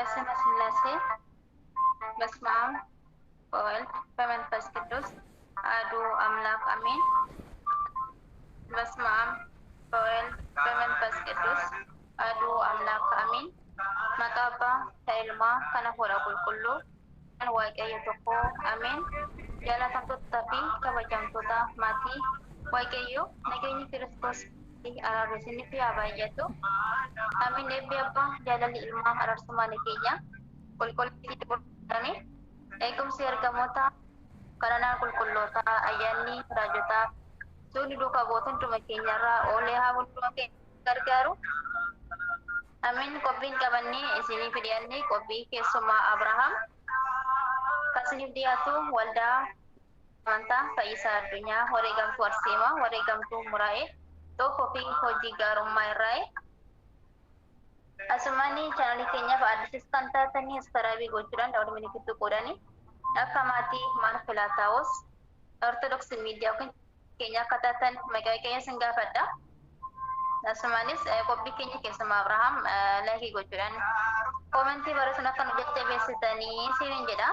በስመ ስላሴ በስመ አብ ወወልድ በመንፈስ ቅዱስ አሐዱ አምላክ አሜን። በስመ አብ ወወልድ በመንፈስ ቅዱስ አሐዱ አምላክ አሜን። መቃባ ተልማ ከነፎራ ቁልቁሉ ዋቀየ ቶኮ አሜን። jaalatamtoota fi kabajamtoota maatii waaqayyo nageenyi Kiristoos araarsisinii fi abaayatu amin eebbi abbaa jaalalli ilmaa araarsumaan keenya qulqulliitti qulqullanii eegumsi ergamoota karanaa qulqulloota ayyaanni raajotaa suuni duukaa bootan dhuma keenyarraa oolee haa hunduma keenya gargaaru amin qophiin qabannee isinii fidiyannee qophii keessumaa Abrahaam kasiniif dhiyaatu waldaa amantaa fayyisaa addunyaa wareegamtuu Arseemaa wareegamtuu Muraa'ee tokko fi hojii gaarummaa irraa asumani chaanalii keenyaaf addisiis kan taatanii askaraabii gochuudhaan daawwatu minikittuu qoodanii akka maatii mana filaataawos ortodoksii miidiyaa keenya akka taatan maqaa keenya sin gaafadha. Asumanis qophii keenya keessumaa Abrahaam laayikii gochuudhaan koomentii barreessuun akka nu jajjabeessitanii siin jedha.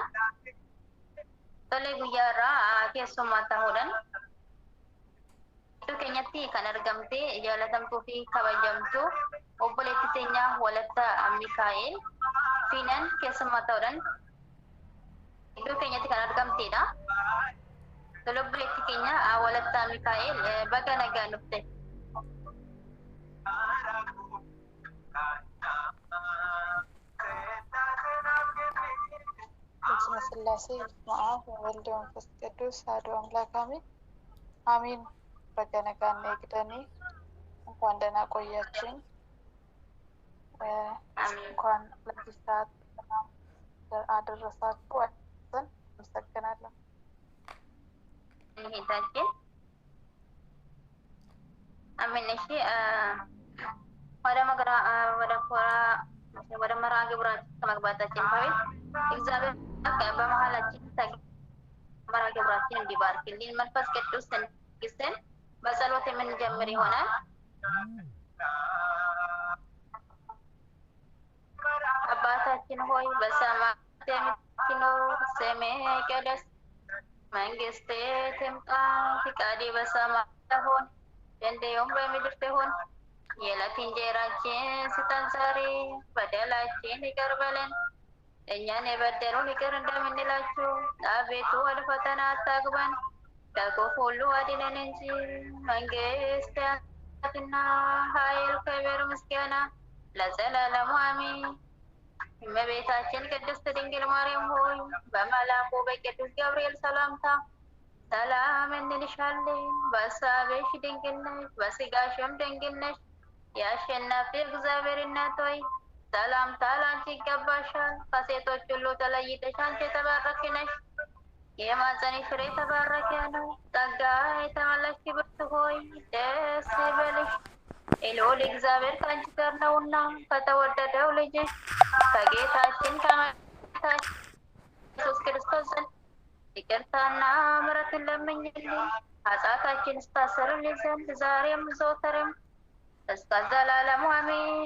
Tole guyyaarraa keessummaa ta'uudhaan iddoo keenyatti kan argamte jaalatamtuu fi kabajamtuu obboleetti teenya Walatta Mikaa'el Fiinan keessummaa ta'uudhaan iddoo keenyatti kan argamtedha. Tole obboleetti keenya Walatta Mikaa'el baga nagaan dhufte. በስመ ስላሴ በስመ አብ ወወልድ ወመንፈስ ቅዱስ አሐዱ አምላክ አሜን አሜን። በገነጋና ይግደኒ እንኳን ደህና ቆያችን። እንኳን ለዚህ ሰዓት አደረሳችሁ። አመሰግናለሁ። ይሄዳችን አሜን። እሺ ወደ መርሃ ግብራችን ከመግባታችን በፊት እግዚአብሔር በመሃላችን መርሃ ግብራችን እንዲባርክልን መንፈስ ቅዱስ እንዲሰን በጸሎት የምንጀምር ይሆናል። አባታችን ሆይ በሰማያት የምትኖር ስምህ ይቀደስ፣ መንግስትህ ትምጣ፣ ፈቃድህ በሰማይ እንደሆነ እንዲሁም በምድር ትሁን። የዕለት እንጀራችንን ስጠን ዛሬ፣ በደላችንን ይቅር በለን እኛን የበደሉን ይቅር እንደምንላቸው፣ አቤቱ ወደ ፈተና አታግባን ከክፉ ሁሉ አድነን እንጂ መንግስት ያንተና ኃይል፣ ክብር፣ ምስጋና ለዘላለሙ አሜን። እመቤታችን ቅድስት ድንግል ማርያም ሆይ በመልአኩ በቅዱስ ገብርኤል ሰላምታ ሰላም እንልሻለን። በሐሳብሽ ድንግል ነሽ፣ በሥጋሽም ድንግል ነሽ። የአሸናፊ እግዚአብሔር እናት ሆይ ሰላምታ ላንቺ ይገባሻል። ከሴቶች ሁሉ ተለይተሽ አንቺ የተባረክሽ ነሽ፣ የማኅፀንሽ ፍሬ የተባረከ ነው። ጸጋ የተመላሽ ክብርት ሆይ ደስ ይበልሽ፣ ልዑል እግዚአብሔር ከአንቺ ጋር ነውና ከተወደደው ልጅሽ ከጌታችን ከመድኃኒታችን ኢየሱስ ክርስቶስ ዘንድ ይቅርታና ምሕረትን ለምኝልን ኃጢአታችንን ያስተሰርይልን ዘንድ ዛሬም ዘወትርም እስከ ዘላለሙ አሜን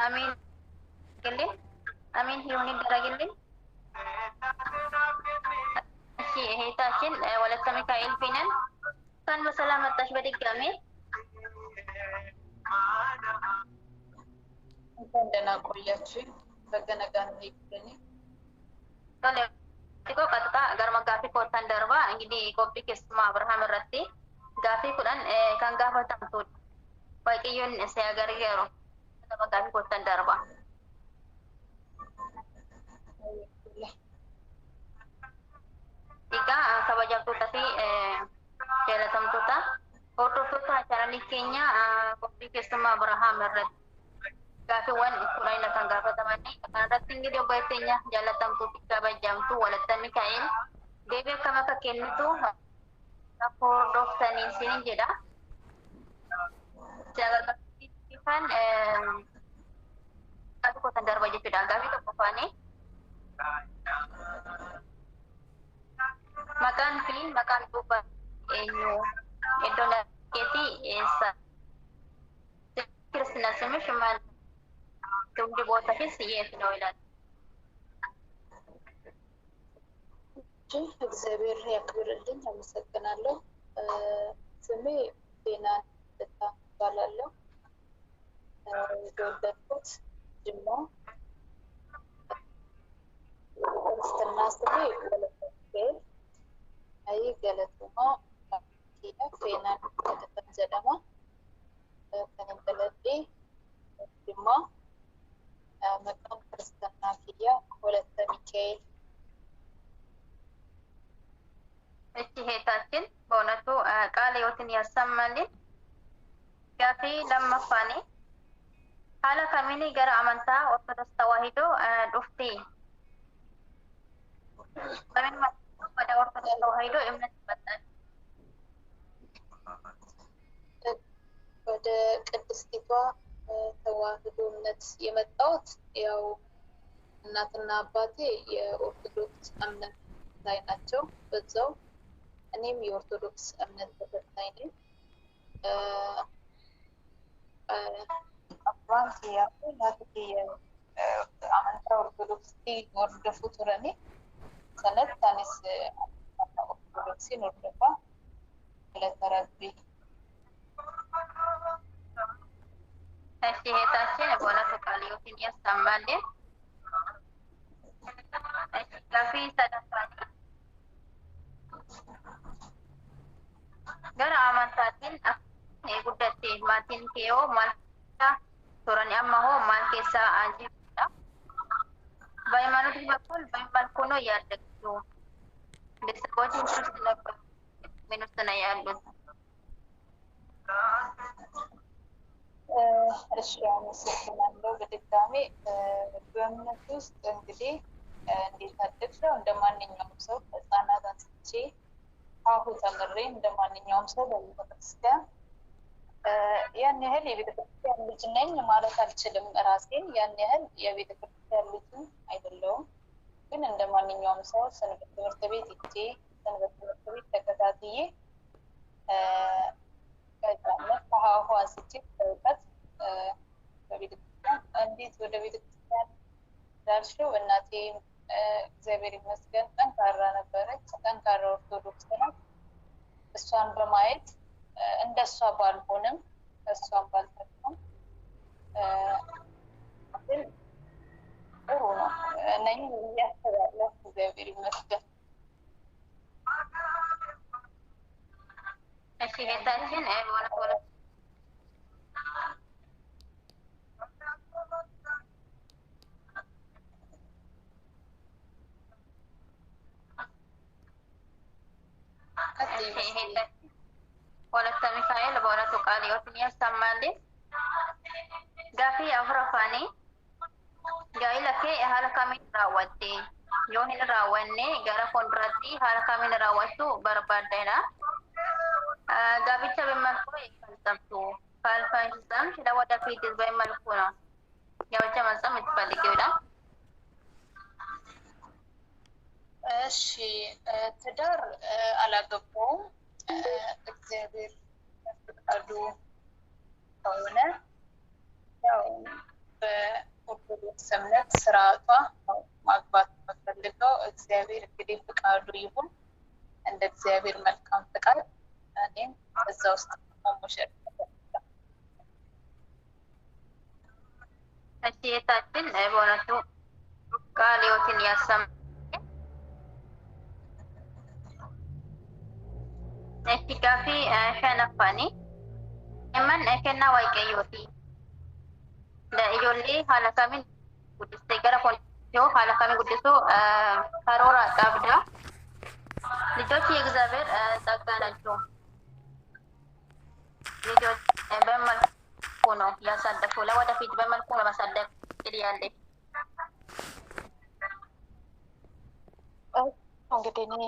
አሜን። ግልን አሜን ይሁን ይደረግልን። እሺ እህታችን ወለተ ሚካኤል ፊነን እንኳን በሰላም መጣሽ በድጋሜ። እንኳን ደህና ቆያችሁ። በገነጋና ይግደኒ Tiko kata agar magafi kotan darba ingidi kopi kesma Abraham irratti gafi kudan kan gafatan tud waaqayyoon saya gargaaru magafi kotan darba. Tika kabajamtoota fi jaalatamtoota hordoftoota chaanalii keenya kopi kesma Abraham irratti gaaffiiwwan kudhan kan gaafatamanii kanarratti ingidi obboleettii teenya jaalatamtuu fi kabajamtuu Walatta Mikaa'el deebii akkam akka kennitu hordoftanii isiniin jedha. Jaalatamtuufan gaaffii kotan darba jechuudha. Gaaffii tokkoffaanii maqaan fi maqaan duuba eenyu iddoon keetii eessa? Kiristiina simish maal? ትውልድ ቦታሽስ የት ነው ይላል። እግዚአብሔር ያክብርልኝ። አመሰግናለሁ። ስሜ ዜናን እባላለሁ። የተወለድኩት ጅማ፣ ክርስትና ስሜ ወለተ አይ ገለቱማ ፌናን ከተን ጀደማ ከነገለዴ ጅማ መቃም ክርስትና ኪያ ወለተ ሚካኤል። እሺ ሄታችን በእውነቱ ቃለ ሕይወትን ያሰማልን። ጋፊ ለመፋኔ ሀላ ከሚኒ ገረ አመንታ ኦርቶዶክስ ተዋሂዶ ዱፍቴ በምን ወደ ኦርቶዶክስ ተዋሂዶ እምነት ይመጣል? ወደ ቅድስቲቷ ተዋህዶ እምነት የመጣሁት ያው እናትና አባቴ የኦርቶዶክስ እምነት ላይ ናቸው። በዛው እኔም የኦርቶዶክስ እምነት ተከታይ ነኝ። አባን ሲያቁ ናትኪ አመንታ ኦርቶዶክስ ወርደፉ ቱረኔ ሰነት ታኒስ ኦርቶዶክሲን ወርደፋ ለተረቢ። እሺ ሄታችን በእውነቱ ቃለ ሕይወትን ያሰማልን። እሺ ጋፊ ሰደፋኒ ገረ አመንታቲን ጉዳቴ ማቲን ኬዮ ማልታ ቱረኔ አማሆ ማልኬሳ አንጂዳ በሃይማኖት በኩል በመልኩ ነው ያደግነው። ቤተሰቦች ውስጥ ነበር ምን ውስጥ ነው ያሉት? እሺ አመሰግናለሁ። በድጋሚ በእምነት ውስጥ እንግዲህ እንዴት አደግሽው? እንደ ማንኛውም ሰው ህፃናት አንስቼ አሁ ተምሬ እንደ ማንኛውም ሰው በቤተክርስቲያን ያን ያህል የቤተክርስቲያን ልጅ ነኝ ማለት አልችልም። ራሴን ያን ያህል የቤተክርስቲያን ልጅም አይደለሁም። ግን እንደ ማንኛውም ሰው ሰንበት ትምህርት ቤት ሄጄ ሰንበት ትምህርት ቤት ተከታትዬ ከዛነት ከሀሁ አንስቼ በእውቀት በቤተክርስቲያን እንዴት ወደ ቤተክርስቲያን ዳልሽው? እናቴ እግዚአብሔር ይመስገን ጠንካራ ነበረች። ጠንካራ ኦርቶዶክስ ናት። እሷን በማየት እንደሷ ባልሆንም እሷን ባልተኩም ግን ጥሩ ነው ነኝ ያስባለሁ። እግዚአብሔር ይመስገን። እሺ ጌታችን በእውነቱ ወለተ ሚካኤል በእውነቱ ቃለ ሕይወትን ያሰማልን። ጋፊ አፍረፋኒ ጋይለኬ ሀለ ከሚን ራወቴ ዮሂን ራወኔ ገረ ኮንድራቲ ሀለ ከሚን ራወቱ በርባደና ጋቢቻ በመልኩ ይፈጸምቱ ካልፋይሰም ለወደፊት በመልኩ ነው ያውቻ መጽም ትፈልጊው ይላል። እሺ ትዳር አላገባውም። እግዚአብሔር ፈቃዱ ከሆነ ያው በኦርቶዶክስ እምነት ስርዓቷ ማግባት የምፈልገው። እግዚአብሔር እንግዲህ ፈቃዱ ይሁን። እንደ እግዚአብሔር መልካም ፈቃድ እኔም በዛ ውስጥ መሞሸር። እሺ የታችን በእውነቱ ቃለ ሕይወትን ያሰማልን። እሺ ጋፊ ሸነፋኒ እመን ከና ዋይቀዮቲ ለኢጆሌ ሀለካሚን ጉድስቴ ገረ ኮንዮ ሀለካሚን ጉድሱ ከሮራ ቀብዳ ልጆች የእግዚአብሔር ጸጋ ናቸው። ልጆች በመልኩ ነው ያሳደፉ። ለወደፊት በመልኩ ነው ማሳደግ ያለ። እንግዲህ እኔ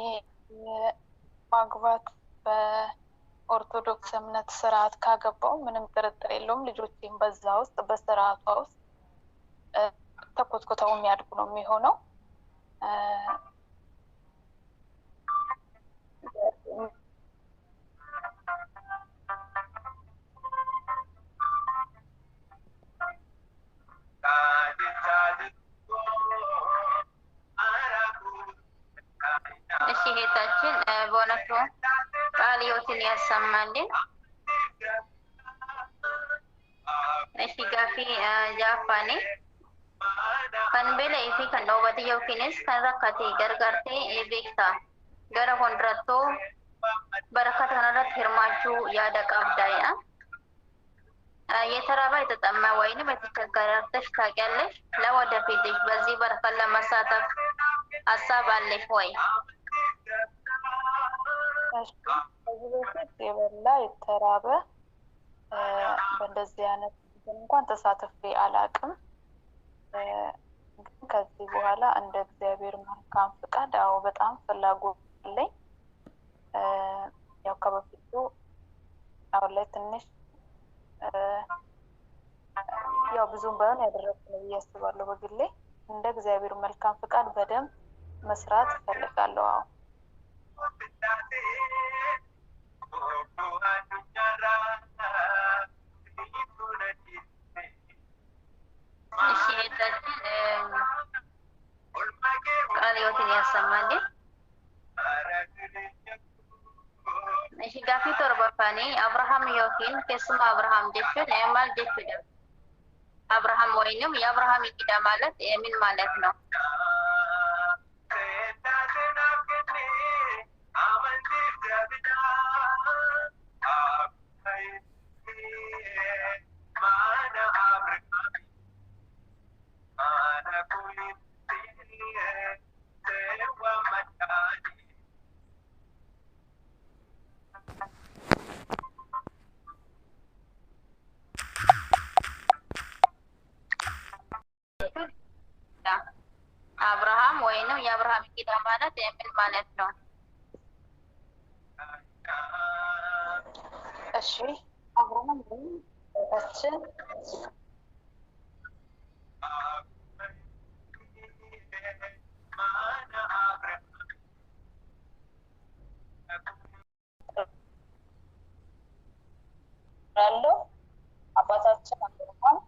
ማግባት በኦርቶዶክስ እምነት ስርዓት ካገባው ምንም ጥርጥር የለውም ልጆቼም በዛ ውስጥ በስርዓቷ ውስጥ ተኮትኩተው የሚያድጉ ነው የሚሆነው። ቃል ሕይወትን ያሰማልን። እሺ ጋፊ ጃፋኔ kan beela'ee fi kan dhoowwate yookiinis kan rakkate gargaartee beekta. Gara fuuldurattuu በረከት kanarratti hirmaachuu yaada qabdaa'edha. የተራበ የተጠማ ወይንም የተቸገረ እርዳሽ ታውቂያለሽ? ለወደፊትሽ በዚህ በረከት ለመሳተፍ ሀሳብ አለሽ ወይ? ከዚህ በፊት የበላ የተራበ በእንደዚህ አይነት እንኳን ተሳትፌ አላውቅም። ግን ከዚህ በኋላ እንደ እግዚአብሔር መልካም ፍቃድ አዎ በጣም ፍላጎት አለኝ። ያው ከበፊቱ አሁን ላይ ትንሽ ያው ብዙም ባይሆን ያደረኩት ነው ብዬ አስባለሁ። በግሌ እንደ እግዚአብሔር መልካም ፍቃድ በደንብ መስራት እፈልጋለሁ። አዎ ቃል ሕይወትን ያሰማልን። እሺ ጋፊ ቶርባፋኒ አብርሃም yookiin keessuma አብርሃም jechuun maal jechuudha? አብርሃም ወይንም የአብርሃም እንግዳ ማለት ምን ማለት ነው? አብርሃም ወይንም የአብርሃም እንግዳ ማለት ምን ማለት ነው? እሺ አብርሃም ታችን ያለው አባታችን አብርሃም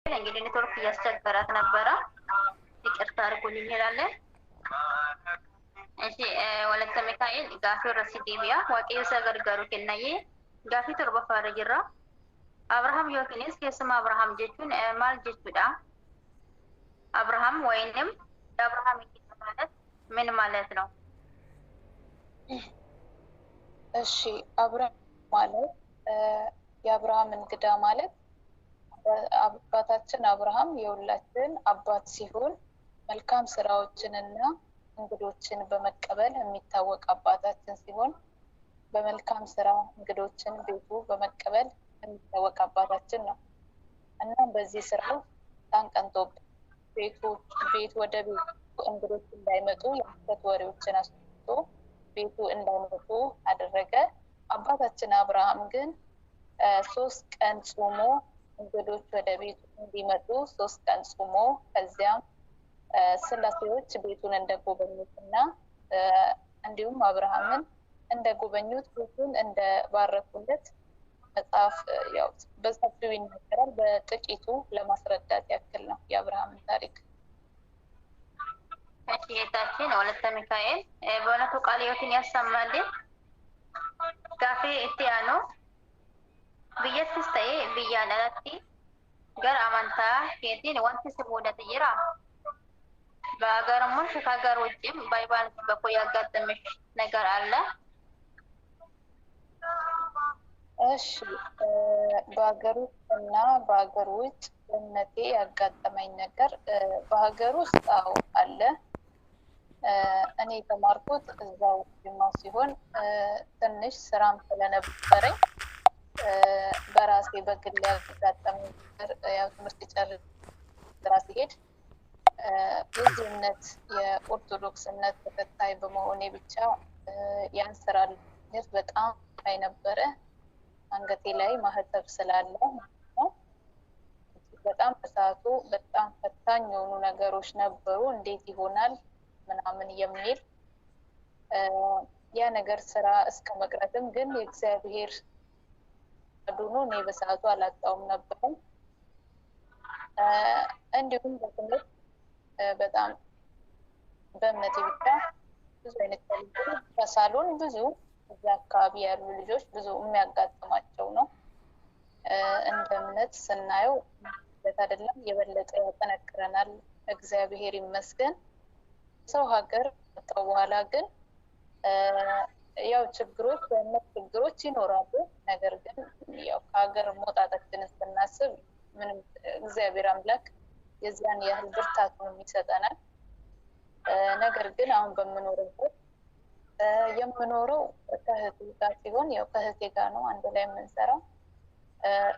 እንግዲህ ኔትወርክ እያስቸገራት ነበረ። ይቅርታ አድርጉልኝ እንላለን። እሺ ወለተ ሚካኤል ጋፊ ረሲ ዲቢያ ዋቂው ሰገርጋሩ ከናዬ ጋፊ ተርበፋረ ጅራ አብርሃም yookiinis keessuma አብርሃም jechuun maal jechuudha? አብርሃም ወይንም የአብርሃም እንግዳ ማለት ምን ማለት ነው? እሺ አብርሃም ማለት የአብርሃም እንግዳ ማለት አባታችን አብርሃም የሁላችን አባት ሲሆን መልካም ስራዎችንና እንግዶችን በመቀበል የሚታወቅ አባታችን ሲሆን በመልካም ስራ እንግዶችን ቤቱ በመቀበል የሚታወቅ አባታችን ነው። እና በዚህ ስራ ታንቀንቶብ ቤት ወደ ቤቱ እንግዶች እንዳይመጡ የሐሰት ወሬዎችን አስወጥቶ ቤቱ እንዳይመጡ አደረገ። አባታችን አብርሃም ግን 3 ቀን ጾሞ እንግዶች ወደ ቤቱ እንዲመጡ 3 ቀን ጾሞ ከዚያም ስላሴዎች ቤቱን እንደጎበኙትና እንዲሁም አብርሃምን እንደጎበኙት ቤቱን እንደባረኩለት መጽሐፍ ያው በሰፊው ይናገራል። በጥቂቱ ለማስረዳት ያክል ነው የአብርሃምን ታሪክ። እሺታችን ወለተ ሚካኤል በእውነቱ ቃል ሕይወትን ያሰማልን። ጋፌ እትያኑ biyyattis ta'ee biyyaan alatti gara amantaa keetiin wanti si mudate jira? በሀገርም ሆነ ከሀገር ውጭም በሃይማኖት በኩል ያጋጠመሽ ነገር አለ? እሺ በሀገር ውስጥ እና በሀገር ውጭ እምነቴ ያጋጠመኝ ነገር በሀገር ውስጥ አዎ አለ። እኔ የተማርኩት እዛው ጅማ ሲሆን ትንሽ ስራም ስለነበረኝ በራሴ በግል ያጋጠመኝ ነገር ያው ትምህርት ጨርሼ ስራ ሲሄድ የዚህ እምነት የኦርቶዶክስ እምነት ተከታይ በመሆኔ ብቻ ያን ስራ ልጅ በጣም አይ ነበረ። አንገቴ ላይ ማህተብ ስላለ ነው። በጣም በሰዓቱ በጣም ፈታኝ የሆኑ ነገሮች ነበሩ። እንዴት ይሆናል ምናምን የሚል ያ ነገር ስራ እስከ መቅረትም ግን የእግዚአብሔር አዱኖ እኔ በሰዓቱ አላጣውም ነበር። እንዲሁም በትምህርት በጣም በእምነቴ ብቻ ብዙ አይነት ልጆች ከሳሎን ብዙ እዛ አካባቢ ያሉ ልጆች ብዙ የሚያጋጥማቸው ነው። እንደ እምነት ስናየው አይደለም የበለጠ ያጠነክረናል። እግዚአብሔር ይመስገን። ሰው ሀገር ከመጣሁ በኋላ ግን ያው ችግሮች በእምነት ችግሮች ይኖራሉ። ነገር ግን ያው ከሀገር መውጣታችንን ስናስብ ምንም እግዚአብሔር አምላክ የዚያን ያህል ብርታት ነው የሚሰጠናል። ነገር ግን አሁን በምኖርበት የምኖረው ከእህቴ ጋር ሲሆን ያው ከእህቴ ጋር ነው አንድ ላይ የምንሰራው።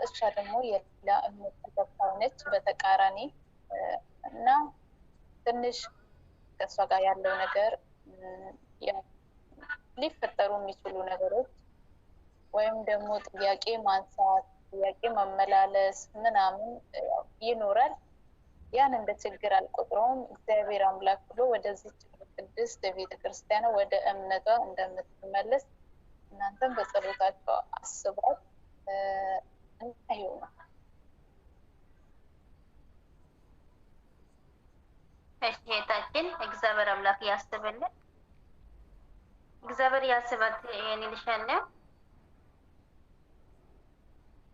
እሷ ደግሞ የሌላ እምነት ተከታይ ነች በተቃራኒ እና ትንሽ ከእሷ ጋር ያለው ነገር ሊፈጠሩ የሚችሉ ነገሮች ወይም ደግሞ ጥያቄ ማንሳት፣ ጥያቄ መመላለስ ምናምን ይኖራል። ያን እንደ ችግር አልቆጥረውም። እግዚአብሔር አምላክ ብሎ ወደዚህ ቅድስት ቤተክርስቲያን ወደ እምነቷ እንደምትመለስ እናንተም በጸሎታቸው አስቧት እና እህታችን እግዚአብሔር አምላክ ያስብልን። እግዚአብሔር ያስባት ይልሻል።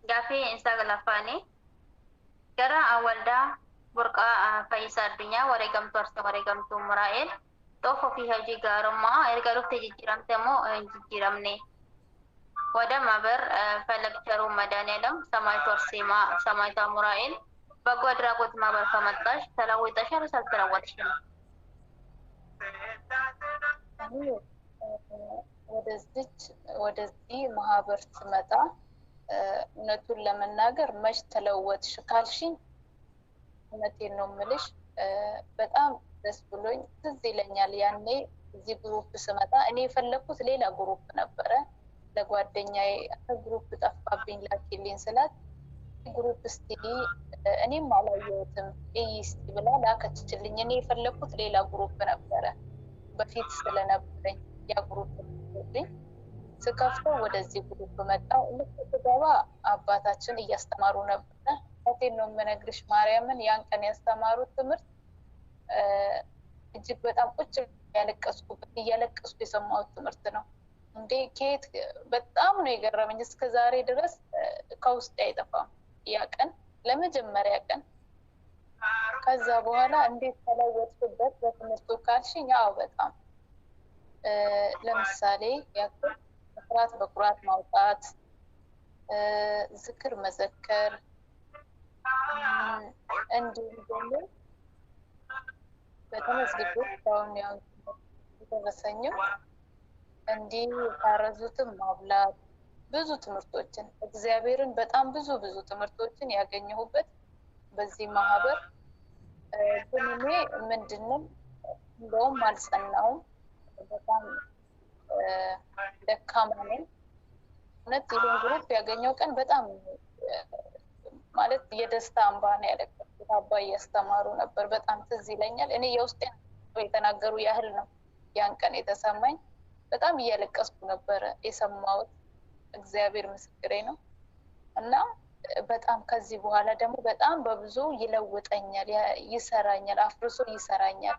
ጋፌ እንሳገላፋኔ ገራ አወልዳ ቡርቃ ፈይሳ አዱኛ ወረገምቱ አርሰ ወረገምቱ ሙራኤል ጦፎ ፊ ሀጂ ጋርማ ኤርጋሩፍ ተጅጅራምተሞ እንጅጅራምኔ ወደ ማበር ፈለግቸሩ መድኃኒዓለም ሰማዕቱ አርሴማ ሰማዕቷ ሙራኤል በጎ አድራጎት ማህበር ከመጣሽ ተለውጠሻል ወይስ አልተለወጥሽም? ወደዚህ ማህበር ስመጣ እውነቱን ለመናገር መች ተለወጥሽ ካልሽኝ እውነቴን ነው የምልሽ። በጣም ደስ ብሎኝ ትዝ ይለኛል። ያኔ እዚህ ግሩፕ ስመጣ እኔ የፈለኩት ሌላ ግሩፕ ነበረ። ለጓደኛዬ ግሩፕ ጠፋብኝ ላኪልኝ ስላት ግሩፕ እስቲ እኔም አላየሁትም እስቲ ብላ ላከችልኝ። እኔ የፈለኩት ሌላ ግሩፕ ነበረ በፊት ስለነበረኝ ያ ግሩፕ ልኝ ስከፍተው ወደዚህ ግሩፕ መጣው። ስገባ አባታችን እያስተማሩ ነበረ። እውነቴን ነው የምነግርሽ ማርያምን ያን ቀን ያስተማሩት ትምህርት እጅግ በጣም ቁጭ ያለቀስኩበት እያለቀስኩ የሰማሁት ትምህርት ነው። እንዴ ከየት በጣም ነው የገረመኝ። እስከ ዛሬ ድረስ ከውስጥ አይጠፋም ያ ቀን ለመጀመሪያ ቀን። ከዛ በኋላ እንዴት ተለወጥኩበት በትምህርቱ ካልሽኝ፣ አዎ በጣም ለምሳሌ ያክል በኩራት በኩራት ማውጣት፣ ዝክር መዘከር፣ እንዲሁም ደግሞ በተመስግቦ አሁን ያው የተወሰኘው እንዲህ የታረዙትን ማብላት፣ ብዙ ትምህርቶችን እግዚአብሔርን በጣም ብዙ ትምህርቶችን ያገኘሁበት በዚህ ማህበር። ግን እኔ ምንድነው እንደውም አልጸናውም፣ በጣም ደካማ ነኝ። እውነት ይህን ግሩፕ ያገኘው ቀን በጣም ማለት የደስታ እንባ ነው ያለቀስኩት። አባይ ያስተማሩ ነበር፣ በጣም ትዝ ይለኛል። እኔ የውስጤን የተናገሩ ያህል ነው ያን ቀን የተሰማኝ። በጣም እያለቀስኩ ነበረ የሰማሁት። እግዚአብሔር ምስክሬ ነው። እና በጣም ከዚህ በኋላ ደግሞ በጣም በብዙ ይለውጠኛል፣ ይሰራኛል፣ አፍርሶ ይሰራኛል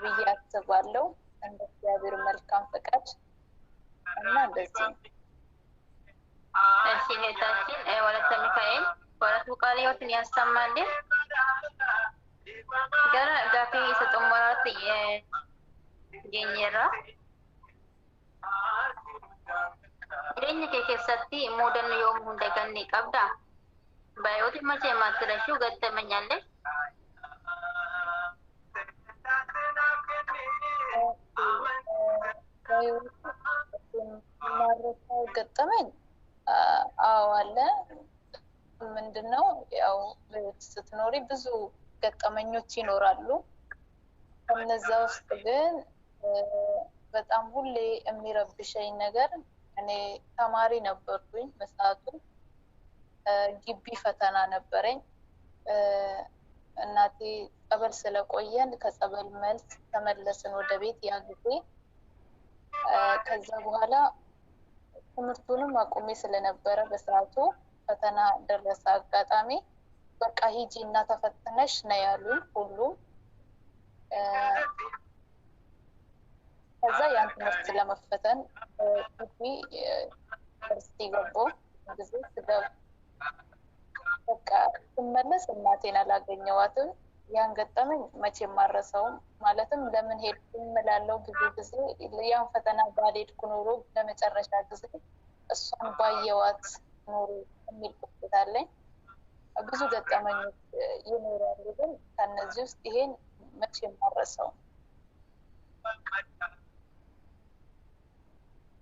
ብዬ አስባለሁ እንደ እግዚአብሔር መልካም ፈቃድ እና እንደዚህ እሺ እህታችን ወለተ ሚካኤል ወለቱ ቃልዮትን ያሰማልን። ገራ ጋፊ የተጠመራት የኘራ jireenya kee keessatti muudannu yoom hunda ganni qabda baay'ooti machee maatirashuu gattamanyalle ማረሳው ገጠመኝ አዎ አለ። ምንድነው ያው ስትኖሪ ብዙ ገጠመኞች ይኖራሉ። ከነዛ ውስጥ ግን በጣም ሁሌ የሚረብሸኝ ነገር እኔ ተማሪ ነበርኩኝ በሰዓቱ። ግቢ ፈተና ነበረኝ። እናቴ ጸበል ስለቆየን ከጸበል መልስ ተመለስን ወደ ቤት። ያ ጊዜ ከዛ በኋላ ትምህርቱንም አቁሜ ስለነበረ በሰዓቱ ፈተና ደረሰ አጋጣሚ በቃ ሂጂ እና ተፈትነሽ ነው ያሉን ሁሉም። ከዛ ያን ትምህርት ለመፈተን ግቢ ዩኒቨርሲቲ ገባሁ። ጊዜ ስገባ በቃ ስመለስ እናቴን አላገኘኋትም። ያን ገጠመኝ መቼም አልረሳውም። ማለትም ለምን ሄድኩ እላለሁ ብዙ ጊዜ። ያን ፈተና ባልሄድኩ ኖሮ ለመጨረሻ ጊዜ እሷን ባየዋት ኖሮ የሚል ቁጭት አለኝ። ብዙ ገጠመኞች ይኖራሉ፣ ግን ከነዚህ ውስጥ ይሄን መቼም አልረሳውም።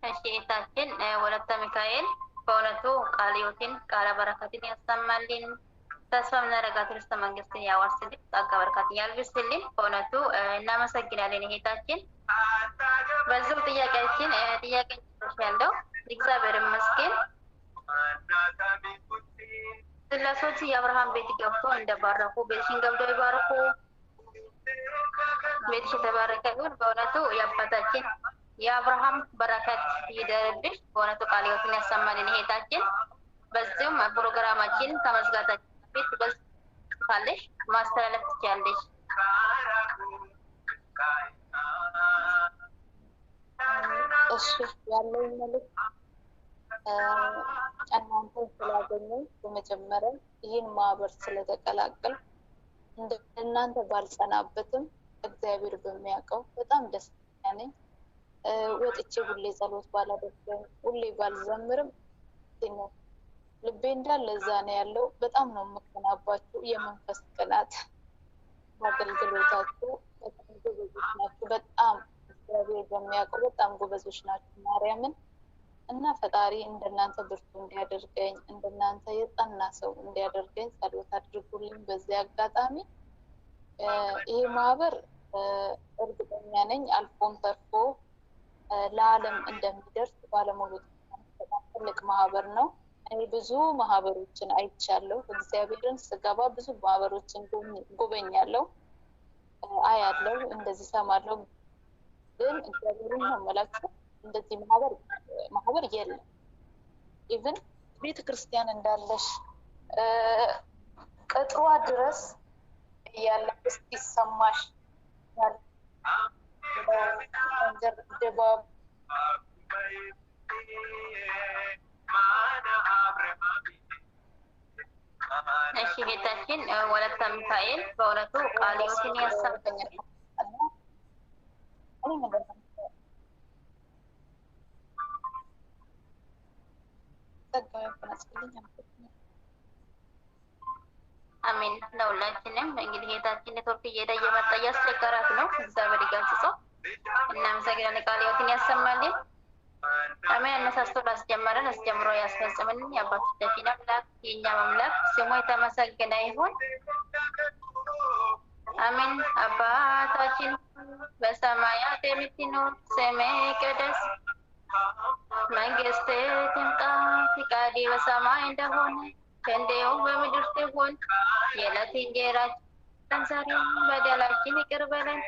እሺ እህታችን ወለተ ሚካኤል በእውነቱ ቃለ ሕይወትን ቃለ በረከትን ያሰማልን። ተስፋ የምናደርጋት ርስተ መንግስትን ያዋርስልን፣ ጸጋ በረከትን ያልብስልን። በእውነቱ እናመሰግናለን እህታችን። በዚሁ ጥያቄያችን ጥያቄ ያለው እግዚአብሔር ይመስገን ስላሶች የአብርሃም ቤት ገብቶ እንደባረኩ ቤትሽን ገብቶ ይባርኩ፣ ቤትሽ የተባረከ ይሁን። በእውነቱ የአባታችን የአብርሃም በረከት ይደርብሽ። በእውነቱ ቃለ ሕይወትን ያሰማልን እህታችን። በዚሁም ፕሮግራማችን ከመዝጋታችን በፊት በዚህ ካለሽ ማስተላለፍ ትችያለሽ። እሺ ያለኝ መልዕክት እናንተን ስላገኘሁ በመጀመሪያ ይህን ማህበር ስለተቀላቀል እናንተ ባልጸናበትም እግዚአብሔር በሚያውቀው በጣም ደስተኛ ነኝ። ወጥቼ ሁሌ ጸሎት ባላደርግም ሁሌ ባልዘምርም ነው ልቤ እንዳለ እዛ ነው ያለው። በጣም ነው የምቀናባችሁ። የመንፈስ ቅናት አገልግሎታችሁ በጣም ጎበዞች ናችሁ። በጣም እግዚአብሔር በሚያውቀው በጣም ጎበዞች ናችሁ። ማርያምን እና ፈጣሪ እንደናንተ ብርቱ እንዲያደርገኝ እንደናንተ የጠና ሰው እንዲያደርገኝ ጸሎት አድርጉልኝ። በዚህ አጋጣሚ ይሄ ማህበር እርግጠኛ ነኝ አልፎም ተርፎ ለዓለም እንደሚደርስ ባለሙሉ በጣም ትልቅ ማህበር ነው። እኔ ብዙ ማህበሮችን አይቻለሁ። እግዚአብሔርን ስገባ ብዙ ማህበሮችን ጎበኛለሁ፣ አያለሁ፣ እንደዚህ ሰማለሁ። ግን እግዚአብሔርን ነው የምላችሁ እንደዚህ ማህበር የለም። ኢቭን ቤተ ክርስቲያን እንዳለሽ ቅጥሯ ድረስ ያለሽ ይሰማሽ ድባብ እሺ እህታችን ወለተ ሚካኤል በእውነቱ ቃለ ሕይወትን ያሰማልን። አሜን። ለሁላችንም እንግዲህ እህታችን ኔትወርክ እየሄደ እየመጣ እያስቸገራት ነው። እግዚአብሔር ይገስጸው። እናመሰግናለን። ቃለ ሕይወትን ያሰማልን። አሜን። አነሳስቶ ላስጀመረን አስጀምሮ ያስፈጽምልን። የአባቶቻችን አምላክ የእኛ አምላክ ስሙ የተመሰገነ ይሁን። አሜን። አባታችን በሰማያት የምትኖር ስምህ ይቀደስ፣ መንግስትህ ትምጣ፣ ፈቃድህ በሰማይ እንደሆነ እንዲሁም በምድር ትሁን። የዕለት እንጀራችንን ዛሬ በደላችን ይቅር በለን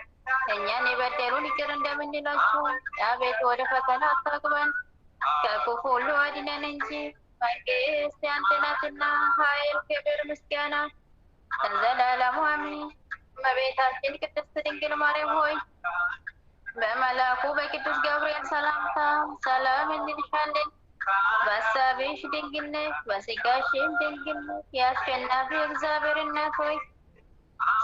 እኛን የበደሉን ይቅር እንደምንላቸው፣ አቤቱ ወደ ፈተና አታግባን ከክፉ ሁሉ አድነን እንጂ መንግስት ያንተ ናትና ኃይል፣ ክብር፣ ምስጋና ለዘላለሙ አሜን። እመቤታችን ቅድስት ድንግል ማርያም ሆይ በመልአኩ በቅዱስ ገብርኤል ሰላምታ ሰላም እንልሻለን። በሐሳብሽ ድንግል ነሽ፣ በሥጋሽም ድንግል ነሽ። የአሸናፊ እግዚአብሔር እናት ሆይ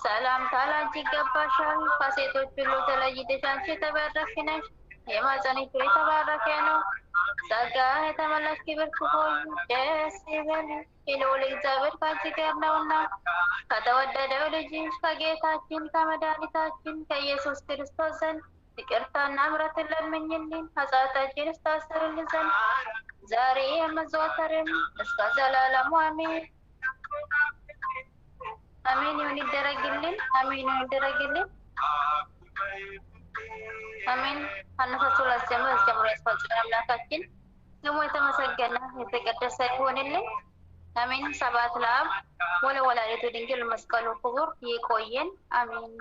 ሰላምታ ላንቺ ይገባሻል። ከሴቶች ሁሉ ተለይተሽ አንቺ የተባረክሽ ነሽ፣ የማኅፀንሽ ፍሬ የተባረከ ነው። ጸጋ የተመላሽ ክብርት ሆይ ደስ ይበልሽ፣ የልዑል እግዚአብሔር ከአንቺ ጋር ነውና ከተወደደው ልጅሽ ከጌታችን ከመድኃኒታችን ከኢየሱስ ክርስቶስ ዘንድ ይቅርታና ምሕረትን ለምኝልን ኃጢአታችንን ያስተሰርይልን ዘንድ ዛሬም ዘወትርም እስከ ዘላለሙ አሜን። አሜን ይሁን ይደረግልን። አሜን ይሁን ይደረግልን። አሜን። አነሳስቶ ላስጀምሮ ያስፈጽመን አምላካችን ስሙ የተመሰገነ የተቀደሰ ይሁንልን። አሜን። ስብሐት ለአብ ወለወላዲቱ ድንግል መስቀሉ ክቡር። ይቆየን። አሜን።